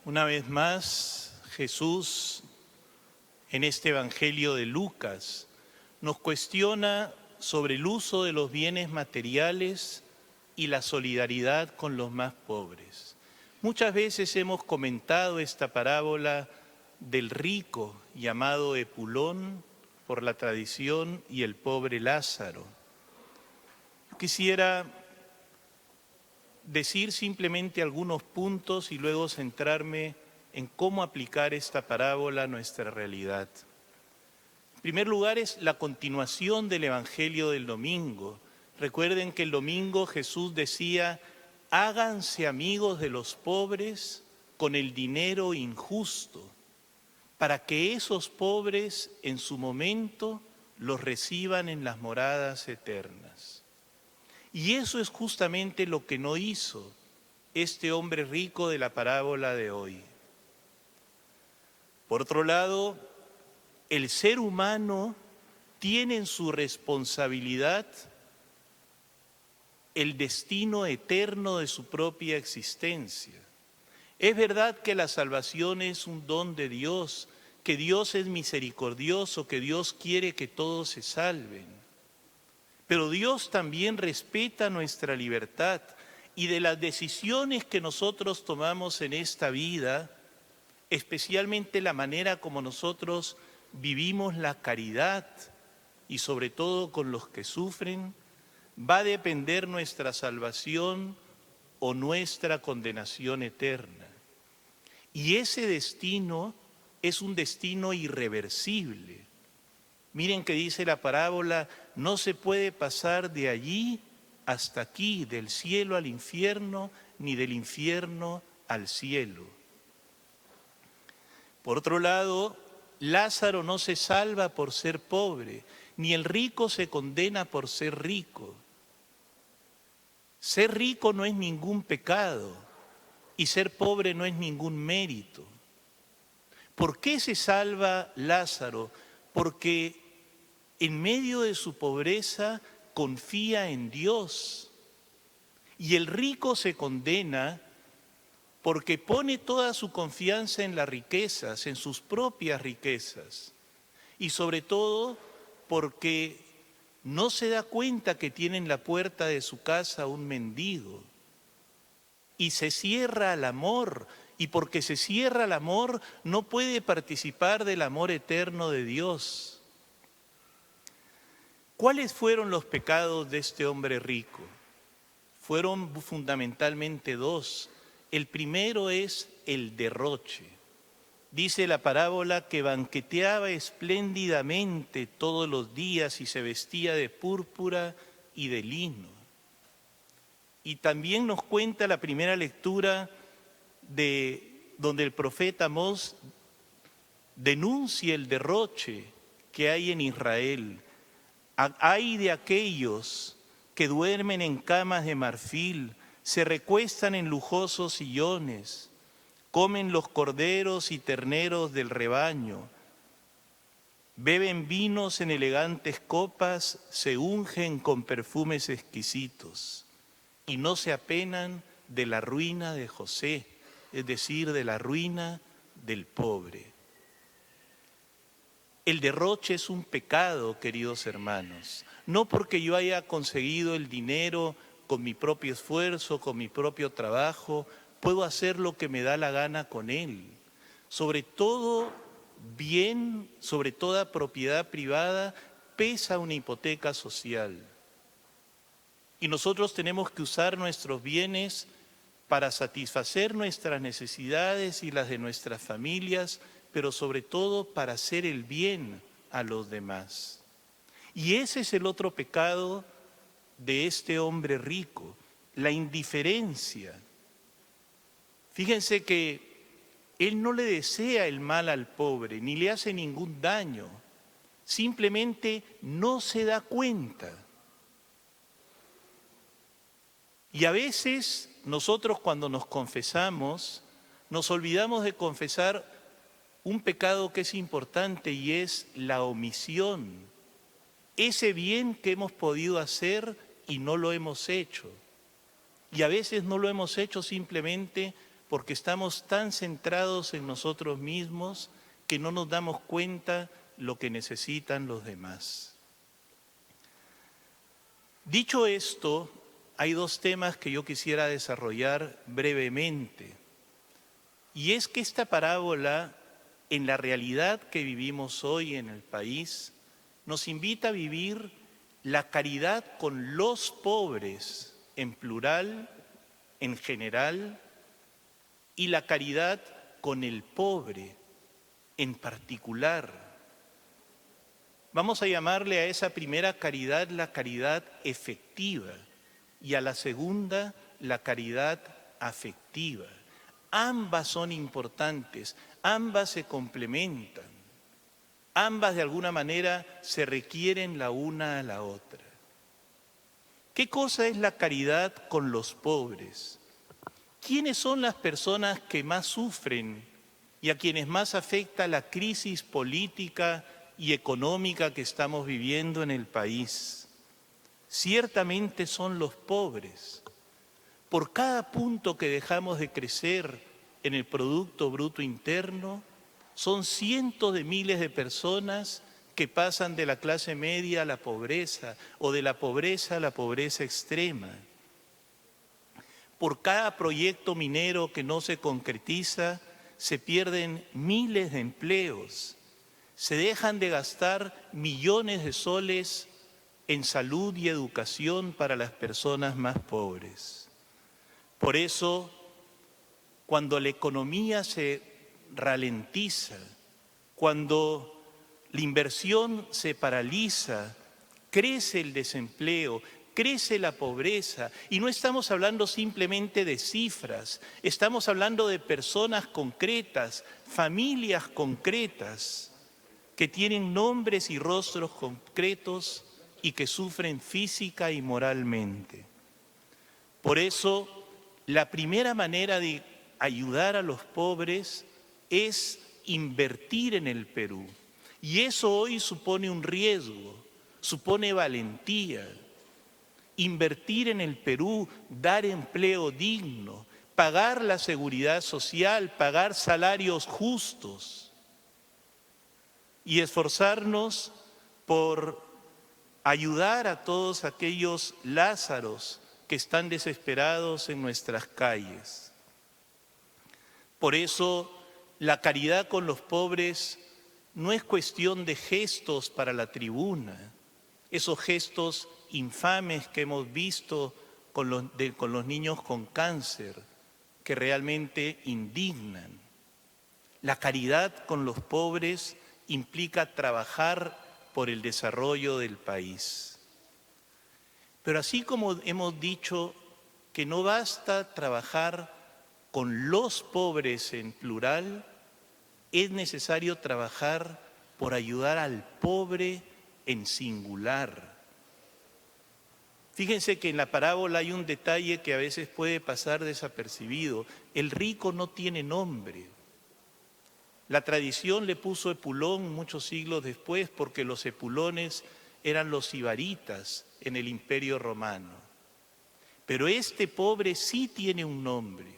Una vez más, Jesús, en este Evangelio de Lucas, nos cuestiona sobre el uso de los bienes materiales y la solidaridad con los más pobres. Muchas veces hemos comentado esta parábola del rico llamado Epulón por la tradición y el pobre Lázaro. Yo quisiera decir simplemente algunos puntos y luego centrarme en cómo aplicar esta parábola a nuestra realidad. En primer lugar, es la continuación del Evangelio del domingo. Recuerden que el domingo Jesús decía: háganse amigos de los pobres con el dinero injusto, para que esos pobres en su momento los reciban en las moradas eternas. Y eso es justamente lo que no hizo este hombre rico de la parábola de hoy. Por otro lado, el ser humano tiene en su responsabilidad el destino eterno de su propia existencia. Es verdad que la salvación es un don de Dios, que Dios es misericordioso, que Dios quiere que todos se salven. Pero Dios también respeta nuestra libertad y de las decisiones que nosotros tomamos en esta vida, especialmente la manera como nosotros vivimos la caridad y sobre todo con los que sufren, va a depender nuestra salvación o nuestra condenación eterna. Y ese destino es un destino irreversible. Miren que dice la parábola: no se puede pasar de allí hasta aquí, del cielo al infierno, ni del infierno al cielo. Por otro lado, Lázaro no se salva por ser pobre, ni el rico se condena por ser rico. Ser rico no es ningún pecado y ser pobre no es ningún mérito. ¿Por qué se salva Lázaro? Porque en medio de su pobreza confía en Dios. Y el rico se condena porque pone toda su confianza en las riquezas, en sus propias riquezas. Y sobre todo porque no se da cuenta que tiene en la puerta de su casa un mendigo. Y se cierra al amor. Y porque se cierra al amor, no puede participar del amor eterno de Dios. ¿Cuáles fueron los pecados de este hombre rico? Fueron fundamentalmente dos. El primero es el derroche. Dice la parábola que banqueteaba espléndidamente todos los días y se vestía de púrpura y de lino. Y también nos cuenta la primera lectura donde el profeta Amós denuncia el derroche que hay en Israel. Ay de aquellos que duermen en camas de marfil, se recuestan en lujosos sillones, comen los corderos y terneros del rebaño, beben vinos en elegantes copas, se ungen con perfumes exquisitos y no se apenan de la ruina de José, es decir, de la ruina del pobre. El derroche es un pecado, queridos hermanos, no porque yo haya conseguido el dinero con mi propio esfuerzo, con mi propio trabajo, puedo hacer lo que me da la gana con él. Sobre todo bien, sobre toda propiedad privada, pesa una hipoteca social. Y nosotros tenemos que usar nuestros bienes para satisfacer nuestras necesidades y las de nuestras familias, pero sobre todo para hacer el bien a los demás. Y ese es el otro pecado de este hombre rico, la indiferencia. Fíjense que él no le desea el mal al pobre, ni le hace ningún daño, simplemente no se da cuenta. Y a veces nosotros cuando nos confesamos, nos olvidamos de confesar un pecado que es importante y es la omisión. Ese bien que hemos podido hacer y no lo hemos hecho. Y a veces no lo hemos hecho simplemente porque estamos tan centrados en nosotros mismos que no nos damos cuenta lo que necesitan los demás. Dicho esto, hay dos temas que yo quisiera desarrollar brevemente. Y es que esta parábola, en la realidad que vivimos hoy en el país, nos invita a vivir la caridad con los pobres, en plural, en general, y la caridad con el pobre, en particular. Vamos a llamarle a esa primera caridad la caridad efectiva y a la segunda la caridad afectiva. Ambas son importantes, ambas se complementan, ambas de alguna manera se requieren la una a la otra. ¿Qué cosa es la caridad con los pobres? ¿Quiénes son las personas que más sufren y a quienes más afecta la crisis política y económica que estamos viviendo en el país? Ciertamente son los pobres. Por cada punto que dejamos de crecer en el Producto Bruto Interno, son cientos de miles de personas que pasan de la clase media a la pobreza o de la pobreza a la pobreza extrema. Por cada proyecto minero que no se concretiza, se pierden miles de empleos. Se dejan de gastar millones de soles en salud y educación para las personas más pobres. Por eso, cuando la economía se ralentiza, cuando la inversión se paraliza, crece el desempleo, crece la pobreza, y no estamos hablando simplemente de cifras, estamos hablando de personas concretas, familias concretas, que tienen nombres y rostros concretos y que sufren física y moralmente. Por eso, la primera manera de ayudar a los pobres es invertir en el Perú. Y eso hoy supone un riesgo, supone valentía. Invertir en el Perú, dar empleo digno, pagar la seguridad social, pagar salarios justos y esforzarnos por ayudar a todos aquellos Lázaros que están desesperados en nuestras calles. Por eso, la caridad con los pobres no es cuestión de gestos para la tribuna, esos gestos infames que hemos visto con los niños con cáncer, que realmente indignan. La caridad con los pobres implica trabajar por el desarrollo del país. Pero así como hemos dicho que no basta trabajar con los pobres en plural, es necesario trabajar por ayudar al pobre en singular. Fíjense que en la parábola hay un detalle que a veces puede pasar desapercibido. El rico no tiene nombre. La tradición le puso Epulón muchos siglos después porque los epulones eran los sibaritas en el Imperio Romano. Pero este pobre sí tiene un nombre.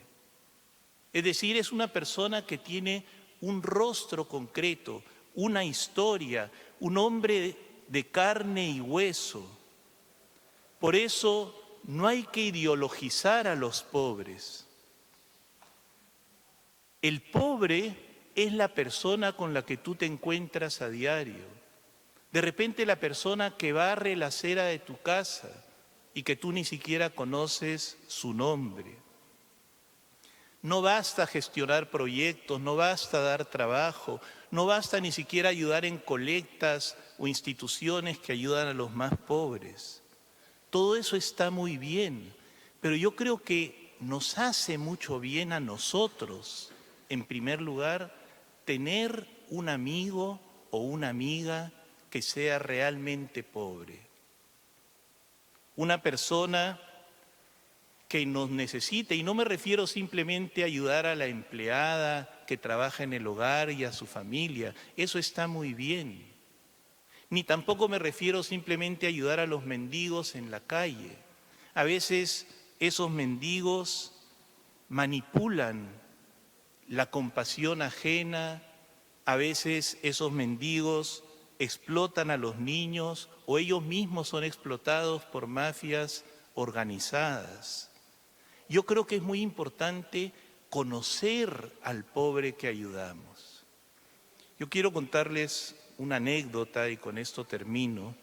Es decir, es una persona que tiene un rostro concreto, una historia, un hombre de carne y hueso. Por eso no hay que ideologizar a los pobres. El pobre es la persona con la que tú te encuentras a diario. De repente la persona que barre la acera de tu casa y que tú ni siquiera conoces su nombre. No basta gestionar proyectos, no basta dar trabajo, no basta ni siquiera ayudar en colectas o instituciones que ayudan a los más pobres. Todo eso está muy bien, pero yo creo que nos hace mucho bien a nosotros, en primer lugar, tener un amigo o una amiga que sea realmente pobre. Una persona que nos necesite, y no me refiero simplemente a ayudar a la empleada que trabaja en el hogar y a su familia, eso está muy bien. Ni tampoco me refiero simplemente a ayudar a los mendigos en la calle. A veces esos mendigos manipulan la compasión ajena. A veces esos mendigos explotan a los niños o ellos mismos son explotados por mafias organizadas. Yo creo que es muy importante conocer al pobre que ayudamos. Yo quiero contarles una anécdota y con esto termino.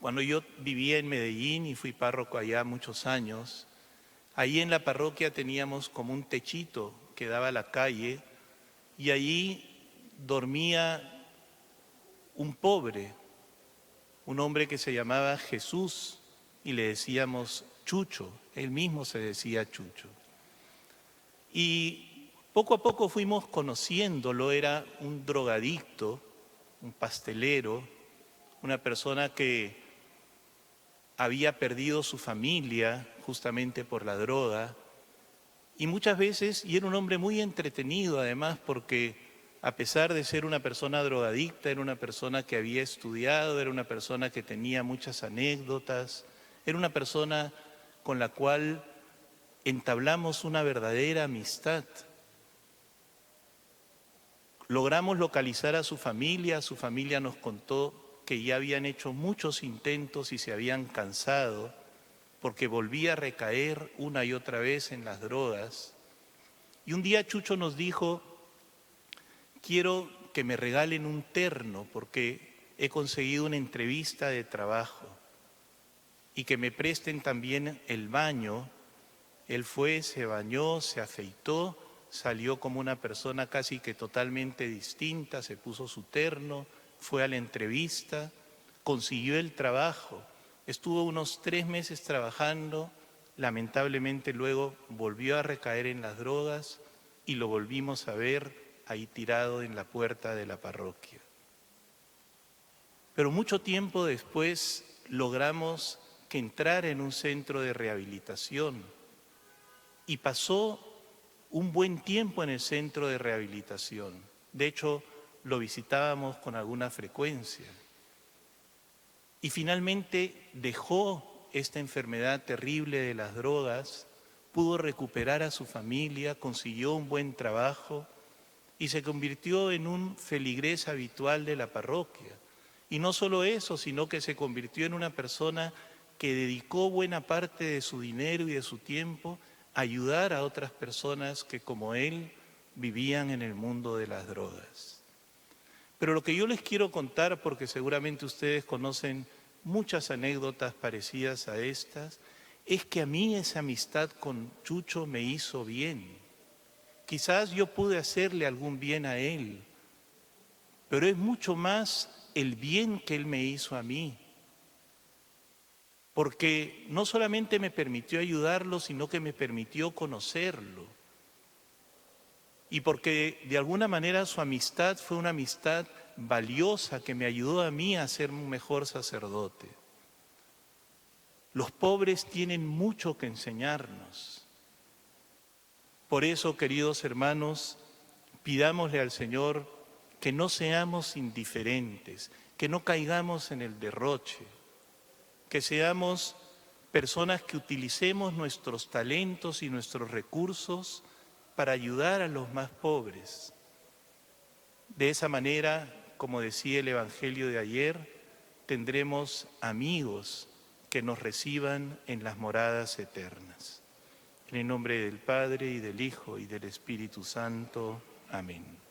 Cuando yo vivía en Medellín y fui párroco allá muchos años, ahí en la parroquia teníamos como un techito que daba a la calle y allí dormía un pobre, un hombre que se llamaba Jesús y le decíamos Chucho, él mismo se decía Chucho. Y poco a poco fuimos conociéndolo, era un drogadicto, un pastelero, una persona que había perdido su familia justamente por la droga. Y muchas veces, y era un hombre muy entretenido además, porque a pesar de ser una persona drogadicta, era una persona que había estudiado, era una persona que tenía muchas anécdotas, era una persona con la cual entablamos una verdadera amistad. Logramos localizar a su familia nos contó que ya habían hecho muchos intentos y se habían cansado porque volvía a recaer una y otra vez en las drogas. Y un día Chucho nos dijo: quiero que me regalen un terno porque he conseguido una entrevista de trabajo y que me presten también el baño. Él fue, se bañó, se afeitó, salió como una persona casi que totalmente distinta, se puso su terno, fue a la entrevista, consiguió el trabajo, estuvo unos 3 meses trabajando, lamentablemente luego volvió a recaer en las drogas y lo volvimos a ver ahí tirado en la puerta de la parroquia. Pero mucho tiempo después logramos que entrara en un centro de rehabilitación y pasó un buen tiempo en el centro de rehabilitación. De hecho, lo visitábamos con alguna frecuencia. Y finalmente dejó esta enfermedad terrible de las drogas, pudo recuperar a su familia, consiguió un buen trabajo y se convirtió en un feligrés habitual de la parroquia. Y no solo eso, sino que se convirtió en una persona que dedicó buena parte de su dinero y de su tiempo a ayudar a otras personas que, como él, vivían en el mundo de las drogas. Pero lo que yo les quiero contar, porque seguramente ustedes conocen muchas anécdotas parecidas a estas, es que a mí esa amistad con Chucho me hizo bien. Quizás yo pude hacerle algún bien a él, pero es mucho más el bien que él me hizo a mí. Porque no solamente me permitió ayudarlo, sino que me permitió conocerlo. Y porque de alguna manera su amistad fue una amistad valiosa que me ayudó a mí a ser un mejor sacerdote. Los pobres tienen mucho que enseñarnos. Por eso, queridos hermanos, pidámosle al Señor que no seamos indiferentes, que no caigamos en el derroche, que seamos personas que utilicemos nuestros talentos y nuestros recursos para ayudar a los más pobres. De esa manera, como decía el Evangelio de ayer, tendremos amigos que nos reciban en las moradas eternas. En el nombre del Padre, y del Hijo, y del Espíritu Santo. Amén.